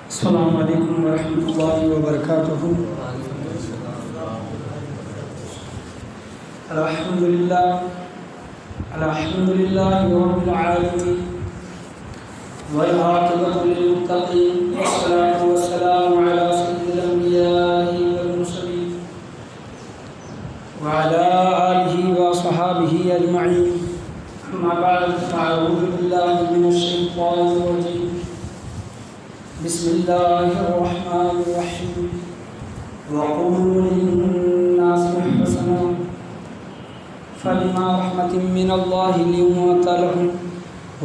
السلام علیکم ورحمۃ اللہ وبرکاتہ۔ الحمد للہ رب العالمین والعاقبۃ للمتقین والصلاۃ والسلام علی سید الانبیاء والمرسلین وعلی آلہ وصحابہ اجمعین، اما بعد فاعوذ باللہ من الشیطان الرجیم، بسم اللہ الرحمن الرحیم، وقولوا للناس حسنا فبما رحمة من الله لنت لهم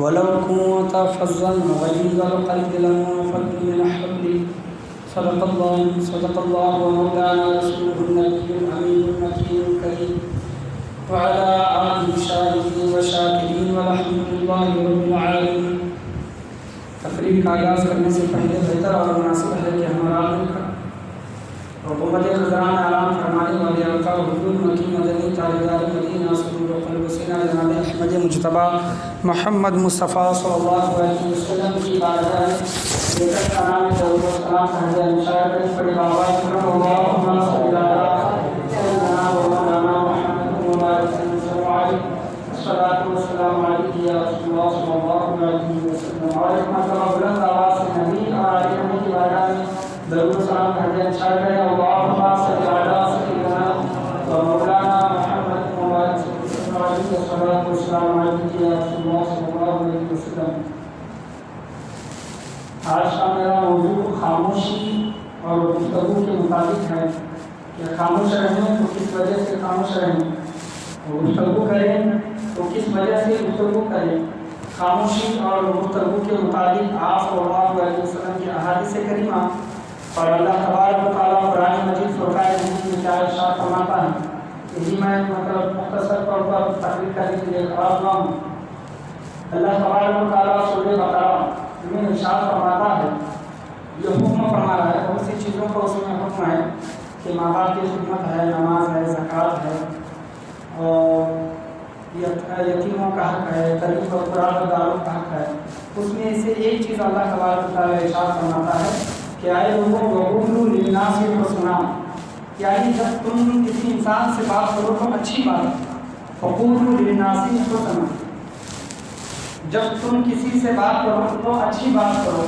ولو كنت فظا غليظ القلب لانفضوا من حولك صدق الله ومولانا رسوله النبي الأمين المكين الكريم وعلى آله الشاهدين والشاكرين والحمد لله رب العالمين۔ تقریر کا آغاز کرنے سے پہلے بہتر اور مناسب ہے کہ ہمارا ملک حکومت خزران اعلان فرمانے والے آقا حضور مکی مدنی تاجدار مدینہ سرور و قلب سینہ جناب احمد مجتبیٰ محمد مصطفیٰ صلی اللہ علیہ وسلم کی بارگاہ میں بے شک سلام درود و سلام سہجہ انشاء کریں پڑے بابا کرم اللہم صلی اللہ سیدنا و مولانا محمد مبارک صلی علیہ الصلاۃ والسلام علیہ یا رسول اللہ صلی اللہ علیہ وسلم۔ اور ایک مرتبہ بلند آواز سے نبی اور علی نبی کی بارگاہ میں درود و سلام سہجہ انشاء کریں اللہم صلی اللہ سیدنا و مولانا محمد مبارک صلی اللہ علیہ وسلم یا رسول اللہ صلی اللہ علیہ وسلم۔ آج کا میرا موضوع خاموشی اور گفتگو کے مطابق ہے کہ خاموش رہیں تو کس وجہ سے خاموش رہیں، گفتگو کریں تو کس وجہ سے گفتگو کریں۔ خاموشی اور گفتگو کے مطابق آپ صلی اللہ علیہ وسلم کی احادیث کریمہ اور اللہ تبارک و تعالیٰ قرآن مجید فرقان حمید میں کیا ارشاد فرماتا ہے، یہی میں مختصر طور پر تقریر کرنے کے لیے کھڑا ہوا ہوں۔ اللہ تبارک و تعالیٰ سورہ بقرہ میں ارشاد فرماتا ہے، یہ حکم فرما رہا ہے، بہت سی چیزوں کا اس میں حکم ہے کہ ماں باپ کی خدمت ہے، نماز ہے، زکوٰۃ ہے، اور یتیموں کا حق ہے، غریب اور قرآن داروں کا حق ہے۔ اس میں سے ایک چیز اللہ تبارک و تعالیٰ ارشاد فرماتا ہے کہ آئے لوگوں وقولوا للناس حسنا، یعنی جب تم کسی انسان سے بات کرو تو اچھی بات، وقولوا للناس حسنا، جب تم کسی سے بات کرو تو اچھی بات کرو۔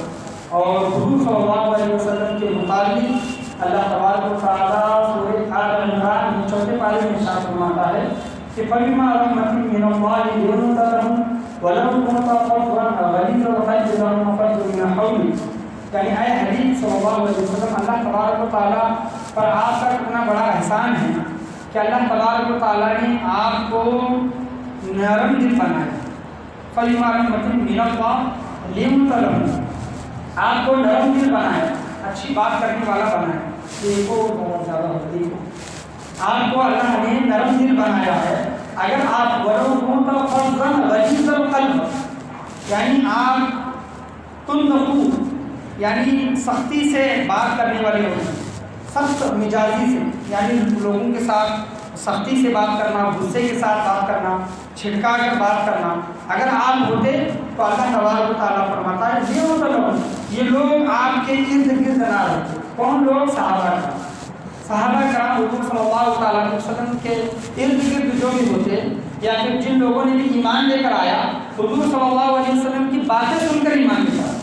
اور حضور صلی اللہ علیہ وسلم کے مطابق اللہ تبارک و تعالیٰ سورہ آل عمران میں چوتھے پارے میں ارشاد فرماتا ہے کہ فَبِمَا رَحْمَةٍ مِّنَ اللَّهِ لِنتَ لَهُمْ وَلَوْ كُنتَ فَظًّا غَلِيظَ الْقَلْبِ لَانفَضُّوا مِنْ حَوْلِكَ، یعنی اے حبیب صلی اللہ علیہ وسلم، اللہ تبارک و تعالیٰ پر آپ کا اتنا بڑا احسان ہے کہ اللہ تبارک و تعالیٰ نے آپ کو نرم دل بنایا۔ فَبِمَا رَحْمَةٍ مِّنَ اللَّهِ لِنتَ لَهُمْ، آپ کو نرم دل بنایا، اچھی بات کرنے والا بنایا۔ دیکھو بہت زیادہ ہوتی ہے، آپ کو اللہ نے نرم دل بنایا ہے۔ اگر آپ وَلَوْ كُنْتَ فَظًّا غَلِيظَ الْقَلْبِ، یعنی آپ تُنْدَقُوا، یعنی سختی سے بات کرنے والے لوگ، سخت مزاجی سے، یعنی لوگوں کے ساتھ سختی سے بات کرنا، غصے کے ساتھ بات کرنا، چھڑکا کر بات کرنا، اگر آپ ہوتے تو اللہ تبارک و تعالیٰ فرماتا ہے یہ لوگ آپ کے ارد گرد نہ رہتے۔ کون لوگ؟ صحابہ کرام حضور صلی اللہ علیہ وسلم کے ارد گرد جو بھی ہوتے، یا پھر جن لوگوں نے بھی ایمان لے کر آیا، حضور صلی اللہ علیہ وسلم کی باتیں سن کر ایمان لے کر آیا۔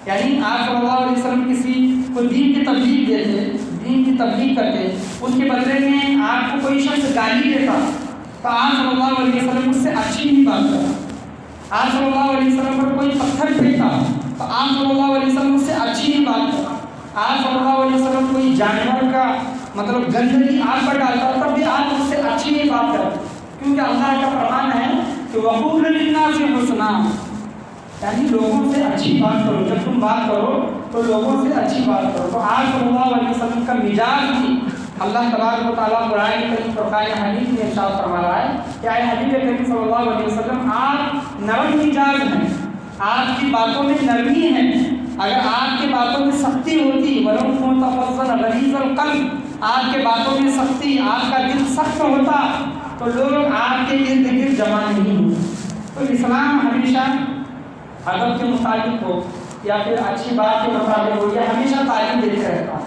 یعنی آپ صلی اللہ علیہ وسلم کسی کو دین کی تبلیغ دیتے، دین کی تبلیغ کرتے، اس کے بدلے میں آپ کو کوئی شخص گالی دیتا تو آپ صلی اللہ علیہ وسلم اس سے اچھی نہیں بات کرتا۔ آپ صلی اللہ علیہ وسلم پر کوئی پتھر پھینکتا تو آپ صلی اللہ علیہ وسلم اس سے اچھی نہیں بات کرتا۔ آپ صلی اللہ علیہ وسلم کوئی جانور کا گندگی آپ پر ڈالتا تب بھی آپ اس سے اچھی نہیں بات کرتے، کیونکہ اللہ کا فرمان ہے کہ وَقُولُوا لِلنَّاسِ حُسْنًا، یعنی لوگوں سے اچھی بات کرو، جب تم بات کرو تو لوگوں سے اچھی بات کرو۔ تو آپ صلی اللہ علیہ وسلم کا مزاج بھی اللہ تبارک و تعالیٰ قرآن کریم فرقان حمید میں ارشاد فرما رہا ہے کہ اے حبیب کریم صلی اللہ علیہ وسلم، آپ نرم مزاج ہیں، آپ کی باتوں میں نرمی ہے۔ اگر آپ کے باتوں میں سختی ہوتی، وَلَوْ كُنْتَ فَظًّا غَلِيظَ الْقَلْبِ، آپ کے باتوں میں سختی، آپ کا دل سخت ہوتا تو لوگ آپ کے ارد گرد جمع نہیں ہوتے۔ تو اسلام ہمیشہ ادب کے مطابق ہو، یا پھر اچھی بات کے مطابق ہو، یہ ہمیشہ تعلیم دیتے رہتا ہوں۔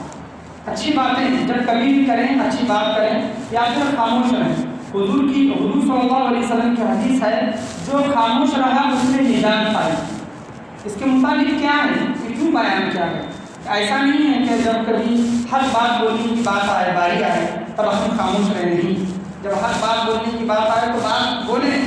اچھی باتیں جب کبھی بھی کریں، اچھی بات کریں یا پھر خاموش رہیں۔ حضور صلی اللہ علیہ وسلم کی حدیث ہے، جو خاموش رہا اس نے نجات پائی۔ اس کے مطابق کیا ہے کہ کیوں بیان کیا ہے؟ ایسا نہیں ہے کہ جب کبھی ہر بات بولنے کی بات آئے، باری آئے تب ہم خاموش رہیں، نہیں۔ جب ہر بات بولنے کی بات آئے تو بات بولیں،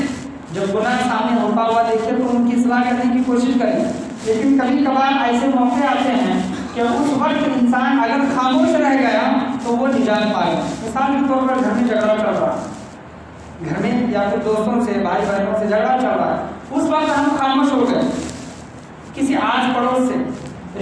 جب گناہ سامنے ہوتا ہوا دیکھیں تو ان کی اصلاح کرنے کی کوشش کریں۔ لیکن کبھی کبھار ایسے موقع آتے ہیں کہ اس وقت انسان اگر خاموش رہ گیا تو وہ نجات پائے۔ مثال کے طور پر گھر میں جھگڑا چل رہا ہے، گھر میں یا پھر دوستوں سے، بھائی بہنوں سے جھگڑا چل رہا ہے، اس وقت ہم خاموش ہو گئے، کسی آس پڑوس سے،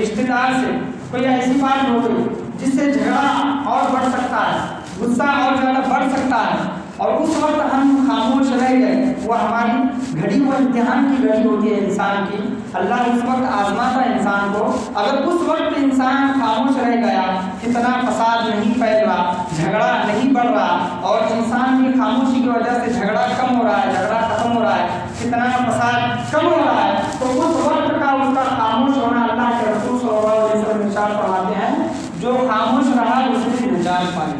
رشتے دار سے کوئی ایسی بات ہو گئی جس سے جھگڑا اور بڑھ سکتا ہے، غصہ اور زیادہ بڑھ سکتا ہے، اور اس وقت ہم خاموش رہ گئے، وہ ہماری گھڑی، وہ امتحان کی گھڑی ہوتی ہے انسان کی۔ اللہ اس وقت آزماتا ہے انسان کو۔ اگر اس وقت انسان خاموش رہ گیا، اتنا فساد نہیں پھیل رہا، جھگڑا نہیں بڑھ رہا، اور انسان کی خاموشی کی وجہ سے جھگڑا کم ہو رہا ہے، جھگڑا ختم ہو رہا ہے، اتنا فساد کم ہو رہا ہے، تو اس وقت کا اس کا خاموش ہونا، اللہ کے رسول صلی اللہ علیہ وسلم ارشاد فرماتے ہیں، جو خاموش رہا اس نے نجات پائی،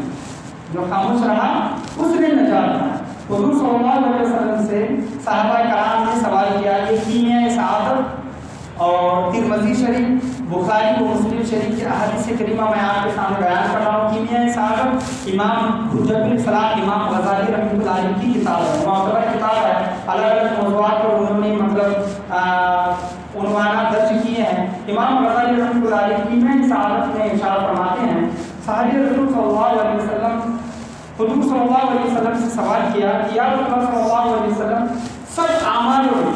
جو خاموش رہا اس نے نجات پائی۔ حضور صلی اللہ علیہ وسلم سے صحابہ کرام نے سوال کیا کہ کیمیائے سعادت، اور ترمذی شریف، بخاری و مسلم شریف کی احادیث کریمہ میں آپ کے سامنے بیان کر رہا ہوں۔ کیمیائے سعادت امام حجت الاسلام امام غزالی رحمۃ اللہ علیہ کی کتاب ہے، معتبر کتاب ہے، الگ الگ موضوعات پر انہوں نے عنوانات درج کیے ہیں۔ امام غزالی رحمۃ اللہ علیہ کیمیائے سعادت میں ارشاد فرماتے ہیں، صحابی رسول صلی اللہ علیہ وسلم، حضور صلی اللہ علیہ وسلم سے سوال کیا کہ یا رسول اللہ صلی اللہ علیہ وسلم، سب اعمالوں میں،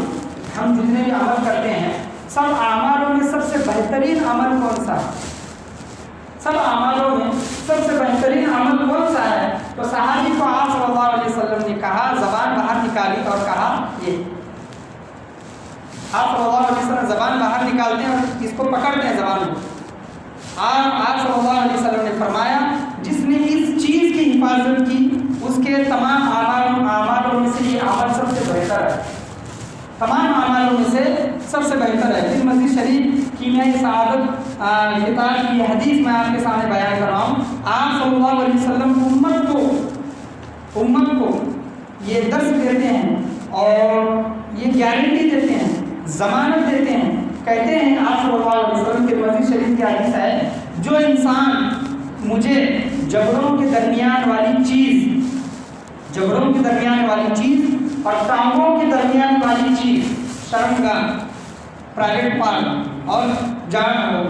ہم جتنے بھی عمل کرتے ہیں، سب اعمالوں میں سب سے بہترین عمل کون سا ہے؟ سب اعمالوں میں سب سے بہترین عمل کون سا ہے؟ تو صحابی کو آپ صلی اللہ علیہ وسلم نے کہا، زبان باہر نکالی اور کہا یہ۔ آپ صلی اللہ علیہ وسلم زبان باہر نکالتے ہیں اور اس کو پکڑتے ہیں زبان کو۔ آپ صلی اللہ علیہ وسلم نے فرمایا، جس نے اس چیز کی حفاظت کی اس کے تمام اعمالوں میں سے یہ عمل سب سے بہتر ہے، تمام اعمالوں میں سے سب سے بہتر ہے۔ ترمذی شریف کیمیائے سعادت کتاب کی حدیث میں آپ کے سامنے بیان کر رہا ہوں۔ آپ صلی اللہ علیہ وسلم امت کو یہ درس دیتے ہیں اور یہ گارنٹی دیتے ہیں، ضمانت دیتے ہیں، کہتے ہیں آپ صلی اللہ علیہ وسلم کے ترمذی شریف کی حدیث ہے، جو انسان مجھے جبڑوں کے درمیان والی چیز اور ٹانگوں کے درمیان والی چیز، شرمگاہ، پرائیویٹ پارٹ، اور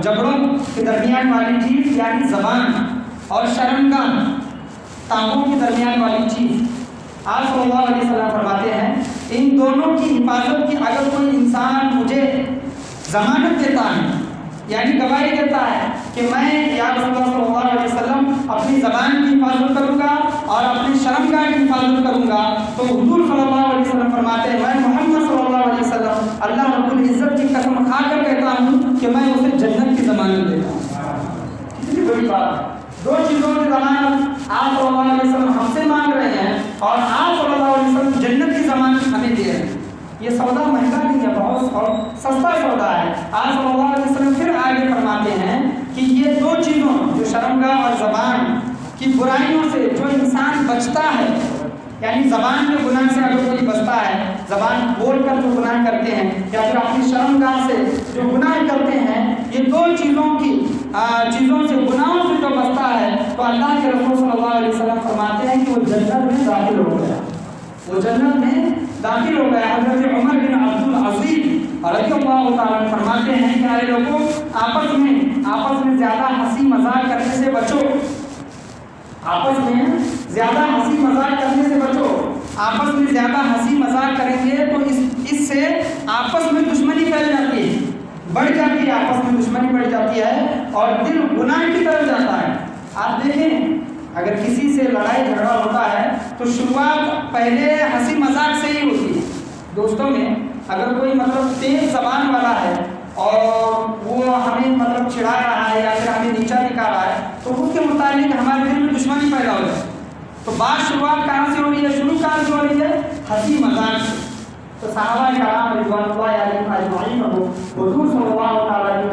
جبڑوں کے درمیان والی چیز یعنی زبان، اور شرمگاہ، ٹانگوں کے درمیان والی چیز، آپ صلی اللہ علیہ وسلم فرماتے ہیں، ان دونوں کی حفاظت کی اگر کوئی انسان مجھے ضمانت دیتا ہے، یعنی گواہی دیتا ہے کہ میں یا رسول اللہ صلی اللہ علیہ وسلم اپنی زبان کی حفاظت کروں گا اور اپنی شرمگاہ کی حفاظت کروں گا، تو حضور صلی اللہ علیہ وسلم فرماتے ہیں، میں محمد صلی اللہ علیہ وسلم اللہ رب العزت کی قسم کھا کر کہتا ہوں کہ میں اسے جنت کی ضمانت دیتا ہوں۔ کتنی بڑی بات ہے، دو چیزوں کی ضمانت آپ صلی اللہ علیہ وسلم ہم سے مانگ رہے ہیں اور آپ صلی اللہ علیہ وسلم جنت کی ضمانت ہمیں دے رہے ہیں۔ یہ سودا مہنگا نہیں ہے، بہت سستا سودا ہے۔ آپ صلی اللہ علیہ وسلم پھر آگے فرماتے ہیں کہ یہ دو چیزوں جو شرمگاہ اور زبان کی برائیوں سے جو انسان بچتا ہے، یعنی زبان کے گناہ سے اگر کوئی بچتا ہے، زبان بول کر جو گناہ کرتے ہیں یا پھر اپنی شرمگاہ سے جو گناہ کرتے ہیں، یہ دو چیزوں سے گناہوں سے جو بچتا ہے، تو اللہ کے رسول صلی اللہ علیہ وسلم فرماتے ہیں کہ وہ جنت میں داخل ہو گیا، وہ جنت میں داخل ہو گیا۔ حضرت عمر بن عبد العزیز رضی اللہ تعالیٰ عنہ فرماتے ہیں کہ ارے لوگوں، آپس میں زیادہ ہنسی مذاق کرنے سے بچو، آپس میں زیادہ ہنسی مذاق کرنے سے بچو، آپس میں زیادہ ہنسی مذاق کریں گے تو اس سے آپس میں دشمنی پھیل جاتی ہے، بڑھ جاتی ہے، آپس میں دشمنی بڑھ جاتی ہے اور دل گناہ کی طرف جاتا ہے۔ آپ دیکھیں، اگر کسی سے لڑائی جھگڑا ہوتا ہے تو شروعات پہلے ہنسی مذاق سے ہی ہوتی ہے۔ دوستوں میں اگر کوئی تیز زبان والا ہے اور وہ ہمیں چڑھا رہا ہے یا پھر ہمیں نیچا دکھا رہا ہے تو اس کے متعلق ہمارے دل میں دشمنی پیدا ہو جائے، تو بات شروعات کہاں سے ہو رہی ہے؟ شروع کہاں سے ہو رہی ہے؟ ہنسی مذاق سے۔ تو صحابہ کرام رضوان اللہ علیہم اجمعین کو حضور صلی اللہ تعالیٰ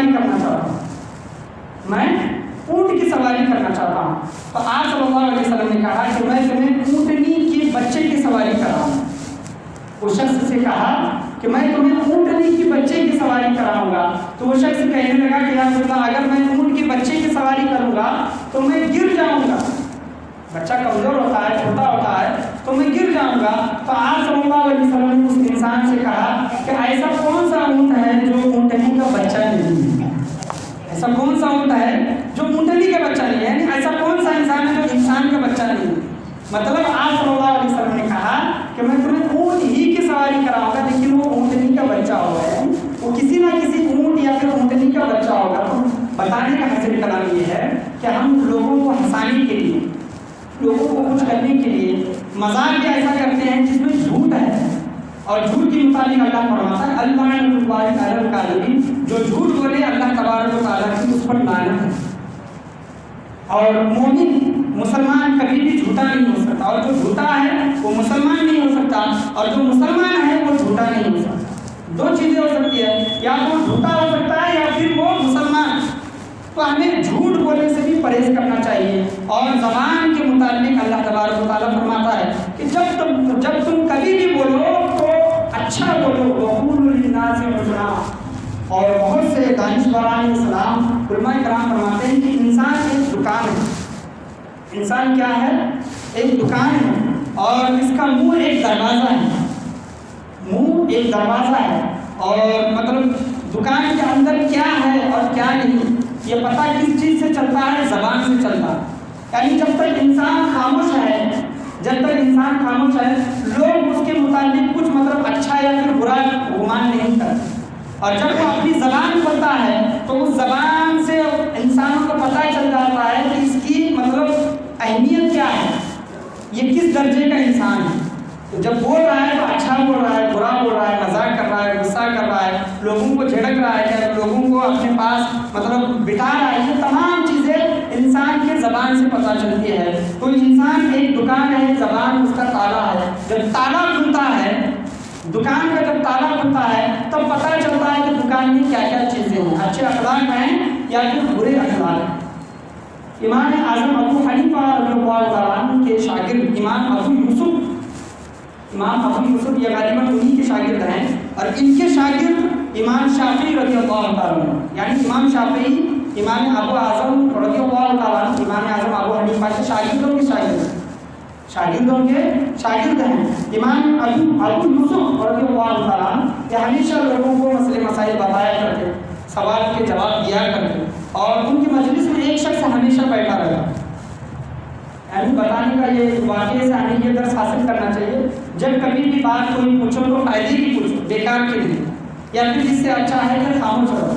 سواری کرنا چاہتا ہوں، میں اونٹ کی سواری کرنا چاہتا ہوں۔ تو آپ صلی اللہ علیہ وسلم نے کہا کہ میں تمہیں اونٹنی کے بچے کی سواری کراؤں۔ اس شخص سے کہا کہ میں تمہیں اونٹنی کی بچے کی سواری کراؤں گا۔ تو وہ شخص کہنے لگا کہ یا رسول اللہ اگر میں اونٹ کی بچے کی سواری کروں گا تو میں گر جاؤں گا، بچہ کمزور ہوتا ہے، چھوٹا ہوتا ہے، تو میں گر جاؤں گا۔ تو آپ صلی اللہ علیہ وسلم نے اس انسان سے کہا کہ ایسا کون سا اونٹ ہے جو اونٹنی کا بچہ نہیں ہے؟ ایسا کون سا اونٹ ہے جو اونٹنی کا بچہ نہیں ہے؟ یعنی ایسا کون سا انسان ہے جو انسان کا بچہ نہیں ہے؟ مطلب آپ صلی اللہ علیہ وسلم نے کہا کہ میں تمہیں اونٹ ہی کی سواری کراؤں گا، لیکن وہ اونٹنی کا بچہ ہوگا، وہ کسی نہ کسی اونٹ یا پھر اونٹنی کا بچہ ہوگا۔ تو بتانے کا حاصل کلام یہ ہے کہ ہم لوگوں کو ہنسانے کے لیے، لوگوں کو خوش کرنے کے لیے مذاق بھی ایسا کرتے ہیں جس میں جھوٹ ہے، اور جھوٹ کے مطابق اللہ فرماتا ہے اللہ جو جھوٹ بولے اللہ تبارک و تعالیٰ کی اس پر لعنت ہے۔ اور مومن مسلمان کبھی بھی جھوٹا نہیں ہو سکتا، اور جو جھوٹا ہے وہ مسلمان نہیں ہو سکتا، اور جو مسلمان ہے وہ جھوٹا نہیں ہو سکتا۔ دو چیزیں ہو سکتی ہے، یا وہ جھوٹا ہو سکتا ہے یا پھر وہ مسلمان۔ تو ہمیں جھوٹ بولنے سے بھی پرہیز کرنا چاہیے، اور زبان کے متعلق اللہ تبارک و تعالیٰ فرماتا ہے کہ جب تم کبھی بھی بولو تو اچھا بولو، وقولوا للناس حسنا۔ اور بہت سے دانشوران اسلام علماء کرام فرماتے ہیں کہ انسان ایک دکان ہے۔ انسان کیا ہے؟ ایک دکان ہے، اور اس کا منہ ایک دروازہ ہے، منہ ایک دروازہ ہے، اور مطلب دکان کے اندر کیا ہے اور کیا نہیں یہ پتہ کس چیز سے چلتا ہے؟ زبان سے چلتا ہے۔ یعنی جب تک انسان خاموش ہے، جب تک انسان خاموش ہے، لوگ اس کے متعلق کچھ مطلب اچھا یا پھر برا گمان نہیں کرتے، اور جب وہ اپنی زبان کھولتا ہے تو اس زبان سے انسانوں کو پتہ چل جاتا ہے کہ اس کی مطلب اہمیت کیا ہے، یہ کس درجے کا انسان ہے۔ تو جب بول رہا ہے تو اچھا بول رہا ہے، برا بول رہا ہے، مذاق کر رہا ہے، غصہ کر رہا ہے، لوگوں کو جھڑک رہا ہے، لوگوں کو اپنے پاس مطلب بٹھا رہا ہے، یہ تمام چیزیں انسان کے زبان سے پتہ چلتی ہے۔ تو انسان ایک دکان ہے، زبان اس کا تالا ہے۔ جب تالا کھلتا ہے، دکان کا جب تالا کھلتا ہے تب پتہ چلتا ہے کہ دکان میں کیا کیا چیزیں ہیں، اچھے اخلاق ہیں یا پھر برے اخلاق ہیں۔ امام اعظم ابو حنیفہ رضی اللہ تعالیٰ عنہ کے شاگرد امام ابو یوسف یہ غالباً انہی کے شاگرد ہیں، اور ان کے شاگرد امام شافعی رضی اللہ تعالیٰ عنہ، یعنی امام شافعی امام ابو اعظم رضی اللہ تعالیٰ عنہ امام اعظم ابو حنیفہ کے شاگردوں کے شاگرد ہیں۔ امام ابو یوسف رضی اللہ تعالیٰ عنہ یہ ہمیشہ لوگوں کو مسئلے مسائل بتایا کرتے، سوال کے جواب دیا کرتے، اور ان کی مجلس میں ایک شخص ہمیشہ بیٹھا رہا۔ یعنی بتانے کا یہ واقعے سے ہمیں یہ درس حاصل کرنا چاہیے، جب کبھی بھی بات کوئی پوچھو تو فائدے کی پوچھو، بیکار کے لیے، یا پھر جس سے اچھا ہے کہ خاموش رہو۔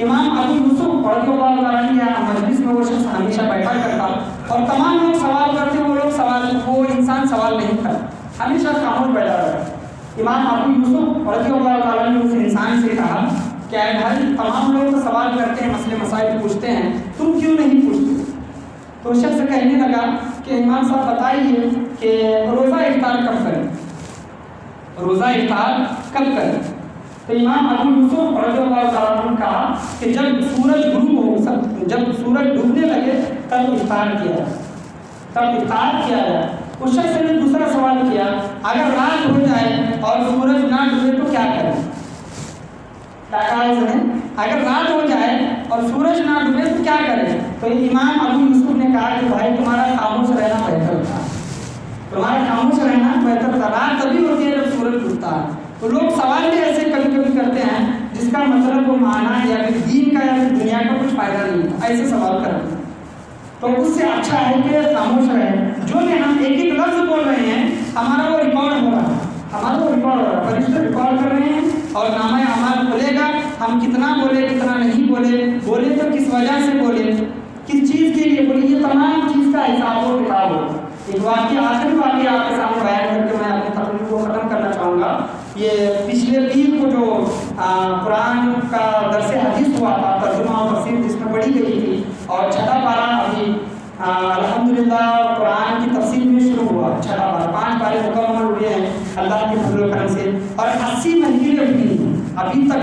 امام ابو یوسف رضی اللہ تعالیٰ عنہ مجلس میں وہ شخص ہمیشہ بیٹھا کرتا، اور تمام لوگ سوال کرتے، وہ انسان سوال نہیں کرتا، ہمیشہ خاموش بیٹھا رہتا۔ امام ابو یوسف رضی اللہ تعالیٰ عنہ اس انسان سے کہا کہ اے بھائی، تمام لوگ تو سوال کرتے ہیں، مسئلے مسائل پوچھتے ہیں، تم کیوں نہیں پوچھتے؟ تو شخص کہنے لگا کہ امام صاحب بتائیے کہ روزہ افطار کب کریں؟ تو امام ابو یوسف رضی اللہ تعالیٰ عنہ کہا کہ جب سورج غروب ہو، جب سورج ڈوبنے لگے تب افطار کیا جائے۔ اس شخص نے دوسرا سوال کیا، اگر رات ہو جائے اور سورج نہ ڈوبے تو کیا کریں؟ اگر رات ہو جائے اور سورج نہ ڈوبے تو کیا کریں؟ تو امام ابو یوسف نے کہا کہ بھائی تمہارا خاموش رہنا بہتر تھا، رات تبھی ہوتی ہے جب سورج ڈوبتا ہے۔ تو لوگ سوال بھی ایسے کبھی کبھی کرتے ہیں جس کا مطلب وہ معنی یا پھر دین کا یا پھر دنیا کا کچھ فائدہ نہیں ہے، ایسے سوال کرتے ہیں۔ تو اس سے اچھا ہے کہ خاموش رہیں۔ جو بھی ہم ایک ایک لفظ بول رہے ہیں ہمارا وہ ریکارڈ ہو رہا ہے، فرشتے ریکارڈ کر رہے ہیں، اور نامہ اعمال کھلے گا، ہم کتنا بولے کتنا نہیں بولے تو کس وجہ سے بولے، کس چیز کے لیے بولے، یہ تمام چیز کا حساب و کتاب ہو۔ ایک واقعہ، آخری واقعہ آپ کے سامنے بیان کر کے میں اپنی تقریر کو ختم کرنا چاہوں گا۔ یہ پچھلے پیر کو جو قرآن کا درس حدیث ہوا تھا، ترجمہ اور تفسیر جس میں پڑھی گئی تھی، اور چھٹا پارہ ابھی الحمدللہ قرآن کی تفسیر میں شروع ہوا، چھٹا پارہ 5 پارے مکمل ہوئے ہیں اللہ کے فضل و کرم سے، اور 80 منزلیں ہوئی ابھی تک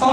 100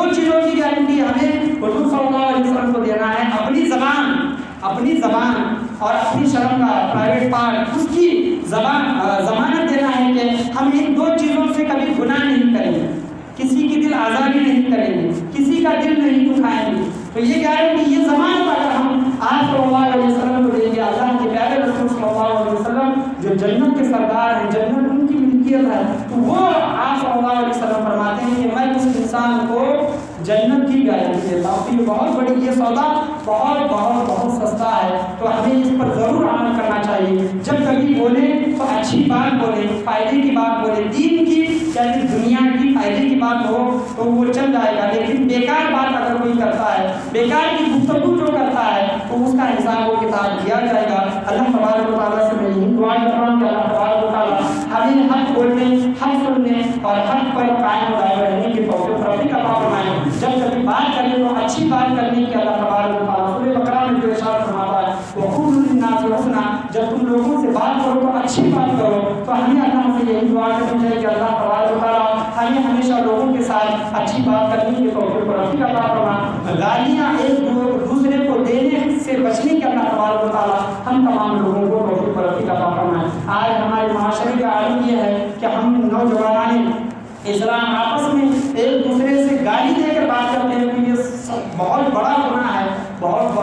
دو چیزوں کی گارنٹی ہمیں حضور صلی اللہ علیہ وسلم کو دینا ہے، اپنی زبان اور اپنی شرم کا پرائیویٹ پارٹ، اس کی ضمانت دینا ہے کہ ہم ان دو چیزوں سے کبھی گناہ نہیں کریں گے، کسی کی دل آزاری نہیں کریں گے، کسی کا دل نہیں دکھائیں گے۔ تو یہ گارنٹی، یہ ضمانت اگر ہم آپ صلی اللہ علیہ وسلم کو دیں گے، اللہ کے پیارے رسول صلی اللہ علیہ وسلم جو جنت کے سردار ہیں، جنت ان کی ملکیت ہے، تو وہ آپ صلی اللہ علیہ وسلم فرماتے ہیں کہ میں اس انسان کو جنت کی گارنٹی دیتا ہوں۔ تو یہ بہت بڑی، یہ سودا بہت بہت بہت سستا ہے، تو ہمیں اس پر ضرور عمل کرنا چاہیے۔ جب کبھی بولیں تو اچھی بات بولیں، فائدے کی بات بولیں، دین کی یعنی دنیا کی فائدے کی بات ہو تو وہ چل جائے گا، لیکن بیکار بات اگر کوئی کرتا ہے، بیکار کی گفتگو جو کرتا ہے تو اس کا حساب و کتاب دیا جائے گا۔ اللہ تبارک و تعالیٰ سے میں یہی دعا کر رہا ہوں کہ اللہ تبارک و تعالیٰ ہمیں حق بولنے، حق سننے اور حق پر قائم دائم رہنے کی توفیق عطا فرمائے۔ جب کبھی بات کریں تو اچھی بات کرنے کی اللہ تبارک و تعالیٰ سورہ بقرہ میں جو ارشاد فرماتا ہے وَقُولُوا لِلنَّاسِ حُسْنًا، جب تم لوگوں سے بات کرو تو اچھی بات کرو۔ تو ہمیں اللہ سے یہی دعا کرنی چاہیے کہ اللہ تبارک و تعالیٰ ہمیں ہمیشہ لوگوں کے ساتھ اچھی بات کرنے کی توفیق عطا فرمائے۔ گالیاں ایک دوسرے کو دینے سے بچنے کی اللہ تبارک و تعالیٰ ہم تمام لوگوں کو توفیق عطا فرمائے۔ آج ہمارے معاشرے کا عالم یہ ہے کہ ہم نوجوان اسلام آپس میں ایک دوسرے سے گالی دے کر بات کرتے ہیں، کہ یہ بہت بڑا گناہ ہے، بہت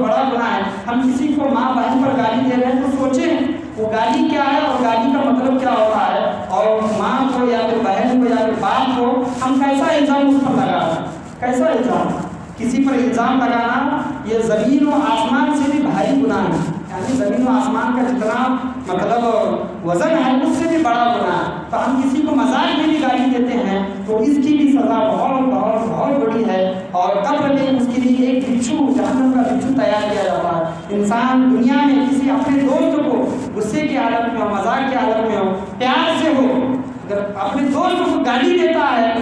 بڑا گناہ ہے۔ ہم کسی کو ماں بہن پر گالی دے رہے ہیں تو سوچیں وہ گالی کیا ہے اور گالی کا مطلب کیا ہوتا ہے، اور ماں کو یا پھر بہن کو یا پھر باپ کو ہم کیسا الزام اس پر لگا رہے ہیں، کیسا الزام؟ کسی پر الزام لگانا یہ زمین و آسمان سے بھی بھاری گناہ ہے، یعنی زمین و آسمان کا جتنا مطلب وزن ہے اس سے بھی بڑا گناہ ہے۔ تو ہم کسی کو مذاق میں بھی گالی دیتے ہیں تو اس کی بھی سزا بہت بڑی ہے، اور قبر میں اس کے لیے ایک بچھو، جہنم کا بچھو تیار کیا جاتا ہے۔ انسان دنیا میں کسی اپنے دوست کو غصے کی حالت میں ہو، مذاق کی حالت میں ہو، پیار سے ہو، اگر اپنے دوست کو گالی دیتا ہے،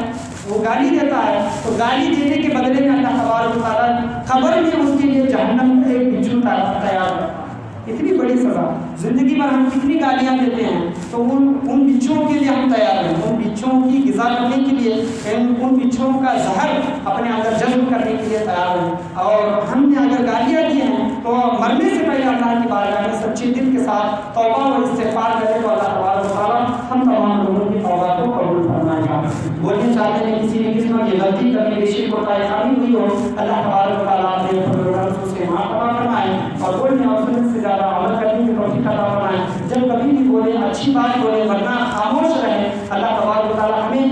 وہ گالی دیتا ہے تو گالی دینے کے بدلے میں اللہ تبارک و تعالیٰ قبر میں اس کے لیے جہنم کا ایک بچھو تیار کرتا ہے۔ اتنی بڑی سزا، زندگی بھر ہم کتنی گالیاں دیتے ہیں تو ان بچھوؤں کے لیے ہم تیار ہیں، ان بچھوؤں کی غذا کرنے کے لیے، ان بچھوؤں کا زہر اپنے اندر جذب کرنے کے لیے تیار ہیں۔ اور ہم نے اگر گالیاں دی ہیں تو مرنے سے پہلے اللہ کی بارگاہ میں سچے دل کے ساتھ توبہ و استغفار کرے تو اللہ تبارک و تعالیٰ ہم تمام لوگوں کی توبہ کو قبول فرمائے گا۔ بولنے چاہتے ہیں کسی بھی قسم کی غلطی کرنے کی شرک و خامی ہوئی ہو، اللہ تبارک و تعالیٰ اپنے فضل و کرم سے معاف عطا فرمائے، اور بولنے اور سننے سے زیادہ عمل کرنے کی توفیق عطا فرمائے۔ جب کبھی بھی بولیں اچھی بات بولیں، ورنہ خاموش رہیں۔ اللہ تبارک و تعالیٰ ہمیں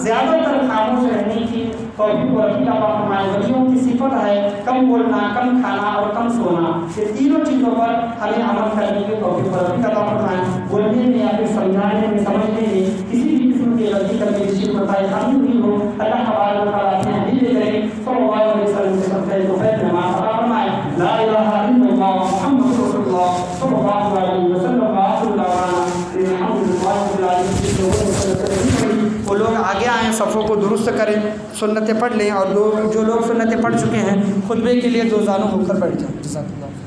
زیادہ تر خاموش رہنے کی توفیق و رفیق عطا فرمائے۔ ولیوں کی صفت ہے کم بولنا، کم کھانا اور کم سونا، یہ تینوں چیزوں پر ہمیں عمل کرنے کی توفیق و رفیق عطا فرمائے۔ بولنے میں یا پھر سمجھانے میں، سمجھنے میں کسی بھی قسم کی غلطی کرنے کی شرک و خامی ہوئی ہو، اللہ تبارک و تعالیٰ اپنے حبیب کریم صلی اللہ علیہ وسلم سے سب سے خیر نماز عطا فرمائے۔ لا الہ الا اللہ محمد رسول اللہ صلی اللہ علیہ وسلم۔ وآخر دعوانا الحمد للہ رب العالمین۔ وہ لوگ آگے آئیں، صفوں کو درست کریں، سنتیں پڑھ لیں، اور جو لوگ سنتیں پڑھ چکے ہیں خطبے کے لیے دو زانوں ہو کر بیٹھ جائیں۔ جزاک اللہ۔